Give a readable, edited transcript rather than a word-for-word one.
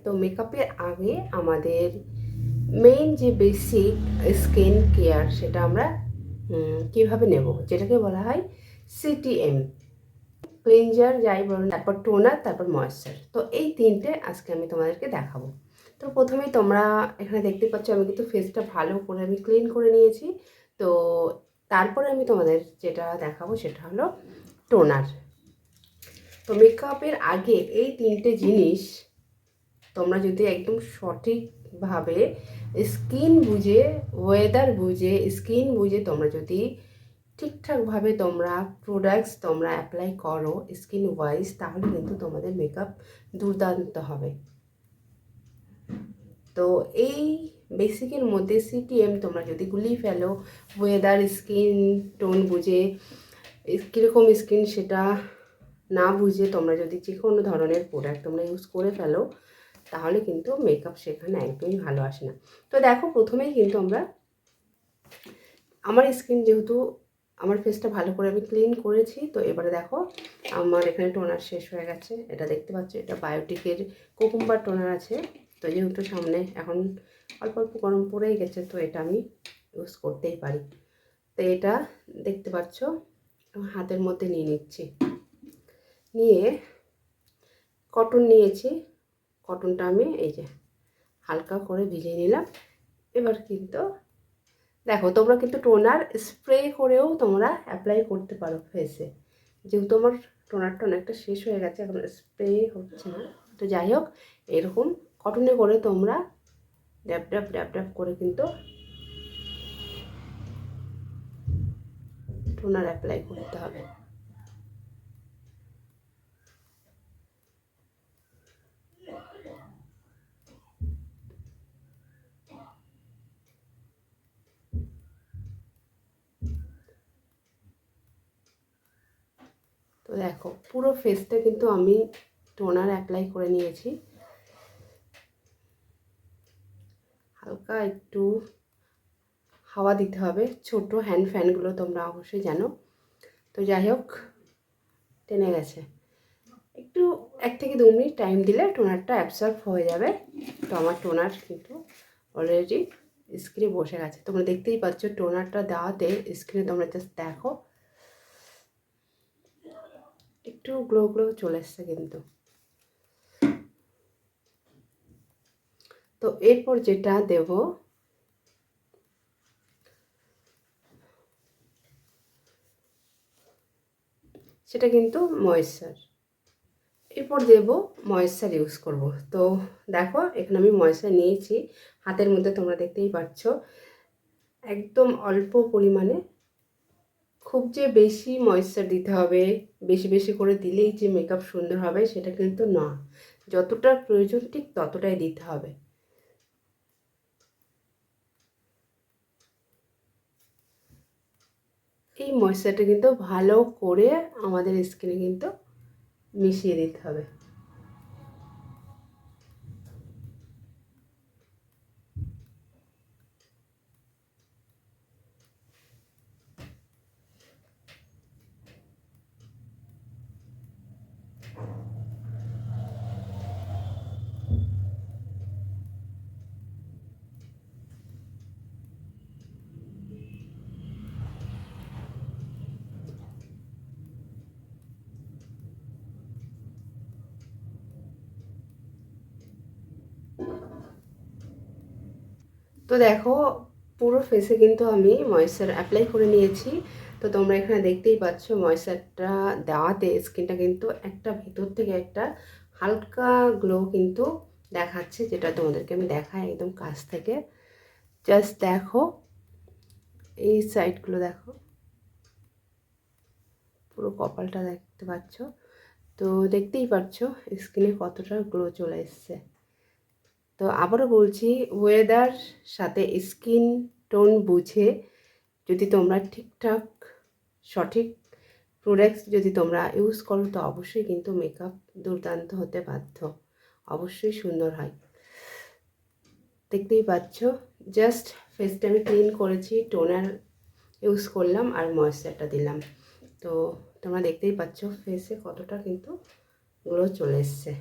তো মেকআপের আগে আমাদের মেইন যে বেসিক স্কিন কেয়ার সেটা আমরা কীভাবে নেব, যেটাকে বলা হয় সিটিএম, ক্লিনজার যাই বলুন, তারপর টোনার, তারপর ময়েশ্চার। তো এই তিনটে আজকে আমি তোমাদেরকে দেখাবো। তো প্রথমেই তোমরা এখানে দেখতে পাচ্ছ আমি কিন্তু ফেসটা ভালো করে আমি ক্লিন করে নিয়েছি। তো তারপরে আমি তোমাদের যেটা দেখাবো সেটা হলো টোনার। তো মেকআপের আগে এই তিনটে জিনিস তোমরা যদি একদম সঠিকভাবে স্কিন বুঝে, ওয়েদার বুঝে, স্কিন বুঝে তোমরা যদি ঠিকঠাকভাবে তোমরা প্রোডাক্টস তোমরা অ্যাপ্লাই করো স্কিন ওয়াইজ, তাহলে কিন্তু তোমাদের মেকআপ দুর্দান্ত হবে। তো এই বেসিকের মধ্যে সিটিএম তোমরা যদি গুলিয়ে ফেলো, ওয়েদার স্কিন টোন বুঝে, কীরকম স্কিন সেটা না বুঝে তোমরা যদি যে কোনো ধরনের প্রোডাক্ট তোমরা ইউজ করে ফেলো, তাহলে কিন্তু মেকআপ সেখানে একদমই ভালো আসে না। তো দেখো প্রথমেই কিন্তু আমার স্কিন যেহেতু আমার ফেসটা ভালো করে আমি ক্লিন করেছি, তো এবারে দেখো আমার এখানে টোনার শেষ হয়ে গেছে। এটা দেখতে পাচ্ছ, এটা বায়োটিকের কুকুম্বার টোনার আছে। তো যেহেতু সামনে এখন অল্প অল্প গরম পড়েই গেছে, তো এটা আমি ইউজ করতেই পারি। তো এটা দেখতে পাচ্ছ হাতের মধ্যে নিয়ে নিচ্ছি, নিয়ে কটন নিয়েছি। কটনটা আমি এই যে হালকা করে ভিজিয়ে নিলাম। এবার কিন্তু দেখো তোমরা কিন্তু টোনার স্প্রে করেও তোমরা অ্যাপ্লাই করতে পারো ফেসে। যেহেতু আমার টোনারটা অনেকটা শেষ হয়ে গেছে, এখন স্প্রে হচ্ছে না। তো যাই হোক, এরকম কটনে করে তোমরা ড্যাপ ড্যাপ ড্যাপ ড্যাপ করে কিন্তু টোনার অ্যাপ্লাই করতে হবে। তো দেখো পুরো ফেসটা কিন্তু আমি টোনার অ্যাপ্লাই করে নিয়েছি। হালকা একটু হাওয়া দিতে হবে, ছোট হ্যান্ড ফ্যানগুলো তোমরা অবশ্যই জানো। তো যাই হোক, টেনে গেছে। একটু 1 থেকে 2 মিনিট টাইম দিলে টোনারটা অ্যাবসর্ব হয়ে যাবে। তো আমার টোনার কিন্তু অলরেডি স্ক্রিনে বসে গেছে। তোমরা দেখতেই পাচ্ছ টোনারটা দেওয়াতে স্ক্রিনে তোমরা জাস্ট দেখো একটু গ্লো গ্লো চলে এসছে কিন্তু। তো এরপর যেটা দেব সেটা কিন্তু ময়েশ্চার। এরপর দেব ময়েশ্চার ইউজ করব। তো দেখো এখানে আমি ময়েশ্চার নিয়েছি হাতের মধ্যে, তোমরা দেখতেই পাচ্ছ একদম অল্প পরিমাণে। খুব যে বেশি ময়েশ্চার দিতে হবে, বেশি বেশি করে দিলেই যে মেকআপ সুন্দর হবে সেটা কিন্তু না। যতটা প্রয়োজন ঠিক ততটাই দিতে হবে। এই ময়েশ্চারটা কিন্তু ভালো করে আমাদের স্কিনে কিন্তু মিশিয়ে দিতে হবে। তো দেখো পুরো ফেসে কিন্তু আমি ময়েশ্চার অ্যাপ্লাই করে নিয়েছি। তো তোমরা এখানে দেখতেই পাচ্ছ ময়েশ্চারটা দেওয়াতে স্কিনটা কিন্তু একটা ভিতর থেকে একটা হালকা গ্লো কিন্তু দেখাচ্ছে, যেটা তোমাদেরকে আমি দেখাই একদম কাছ থেকে। জাস্ট দেখো এই সাইডগুলো দেখো, পুরো কপালটা দেখতে পাচ্ছ। তো দেখতেই পাচ্ছ স্কিনে কতটা গ্লো চলে এসছে। তো আবারও বলছি, ওয়েদার সাথে স্কিন টোন বুঝে যদি তোমরা ঠিকঠাক সঠিক প্রোডাক্টস যদি তোমরা ইউজ করো, তো অবশ্যই কিন্তু মেকআপ দুর্দান্ত হতে বাধ্য, অবশ্যই সুন্দর হয়। দেখতেই পাচ্ছ জাস্ট ফেসটা আমি ক্লিন করেছি, টোনার ইউজ করলাম আর ময়েশ্চারটা দিলাম। তো তোমরা দেখতেই পাচ্ছ ফেসে কতটা কিন্তু গ্লো চলে এসছে।